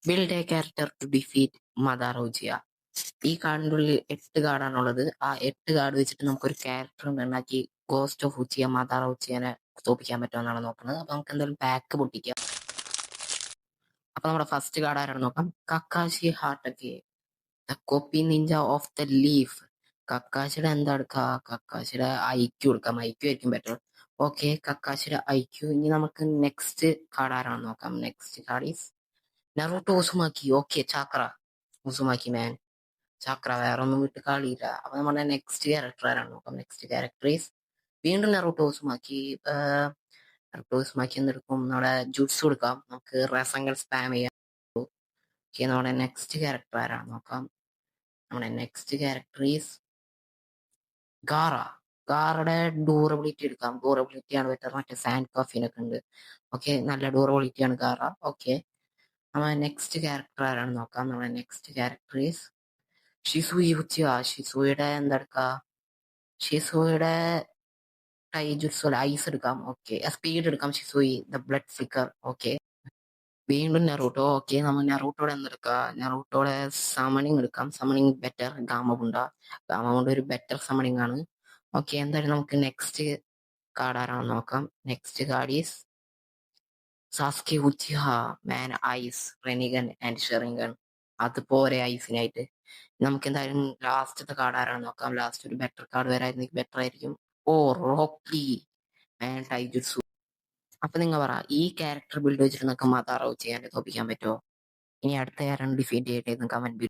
Build a character to defeat മദാറോജിയ. ഈ കാർഡിന്റെ ഉള്ളിൽ 8 കാർഡാണുള്ളത്. ആ 8 കാർഡ് വെച്ചിട്ട് നമുക്കൊരു ക്യാരക്ടർ ഉണ്ടാക്കി ഗോസ്റ്റ് ഓഫ് ഉച്ചിയ മദാറോജിയനെ തോപ്പിക്കാൻ പറ്റുമെന്നാണ് നോക്കുന്നത്. അപ്പൊ നമുക്ക് എന്തായാലും പാക്ക് പൊട്ടിക്കാം. അപ്പൊ നമ്മുടെ ഫസ്റ്റ് കാർഡ് ആരാണ് നോക്കാം. Kakashi Hatake, the copy ninja of the leaf. കക്കാശിയുടെ എന്താ എടുക്കുക? കക്കാശിയുടെ ഐക്യു എടുക്കാം. ഐക്യു ആയിരിക്കും ബെറ്റർ. ഓക്കെ, കക്കാശിയുടെ ഐക്യു. ഇനി നമുക്ക് നെക്സ്റ്റ് കാർഡ് ആരാണ് നോക്കാം. Next card is Naruto Uzumaki. Okay, ചാക്ര ഉസുമാക്കി മാൻ. ചാക്ര വേറെ ഒന്നും വിട്ട് കളിയില്ല. അപ്പൊ നമ്മുടെ നെക്സ്റ്റ് ക്യാരക്ടർ ആരാണ് നോക്കാം. നെക്സ്റ്റ് ക്യാരക്ടർ ഈസ് വീണ്ടും നറൂട്ടോ ഉസുമാക്കി. നറൂട്ടോ ഉസുമാക്കി എന്തെടുക്കും? നമ്മുടെ ജുട്സ് കൊടുക്കാം. നമുക്ക് റസങ്ങൾ സ്പാം ചെയ്യാം. ഓക്കെ, നമ്മുടെ നെക്സ്റ്റ് ക്യാരക്ടർ ആരാണ് നോക്കാം. നമ്മുടെ നെക്സ്റ്റ് ക്യാരക്ടർ ഈസ് ഗാറ. ഗാറയുടെ ഡ്യൂറബിലിറ്റി എടുക്കാം. ഡ്യൂറബിലിറ്റി ആണ് ബെറ്റർ. മറ്റേ സാൻഡ് കോഫിനൊക്കെ ഉണ്ട്. ഓക്കെ, നല്ല ഡ്യൂറബിലിറ്റി ആണ് ഗാറ. ഓക്കെ, നമ്മുടെ നെക്സ്റ്റ് ക്യാരക്ടർ ആരാണ് നോക്കാം. നമ്മുടെ നെക്സ്റ്റ് ക്യാരക്ടർ ഈസ് ഷിസുയി ഉച്ചിയ. ഷിസുയുടെ എന്തെടുക്ക? ഷിസുയുടെ ടൈജുട്സു ഐസ് എടുക്കാം. ഓക്കെ, സ്പീഡ് എടുക്കാം. ഷിസുയി ദ ബ്ലഡ് ഫ്ലിക്കർ. ഓക്കെ, വീണ്ടും നെറൂട്ടോ. ഓക്കെ, നമ്മൾ നെറൂട്ടോടെ എന്തെടുക്കാം? നെറൂട്ടോടെ സമണിങ് എടുക്കാം. സമണിങ് ബെറ്റർ. ഗാമബുണ്ട. ഗാമബുണ്ട ഒരു ബെറ്റർ സമണിങ് ആണ്. ഓക്കെ, എന്തായാലും നമുക്ക് നെക്സ്റ്റ് കാർഡ് ആരാണെന്ന് നോക്കാം. Next card is Sasuke Uchiha man eyes Rinnegan and Sharingan. അത് പോരെ ഐസിനായിട്ട്. നമുക്ക് എന്തായാലും ലാസ്റ്റത്തെ കാർഡ് ആരാണെന്ന് നോക്കാം. ലാസ്റ്റ് ഒരു ബെറ്റർ കാർഡ് വരായിരുന്നെങ്കിൽ ബെറ്റർ ആയിരിക്കും. ഓ, റോക്കി മാൻ ടൈജുട്സു. അപ്പൊ നിങ്ങൾ പറ, ഈ ക്യാരക്ടർ ബിൽഡ് വെച്ചിട്ട് നമുക്ക് മദാറോ ചെയ്യാൻ തോപ്പിക്കാൻ പറ്റുമോ? ഇനി അടുത്ത ആരാണ് ഡിഫീറ്റ് ചെയ്യട്ടെ എന്ന് കമന്റ്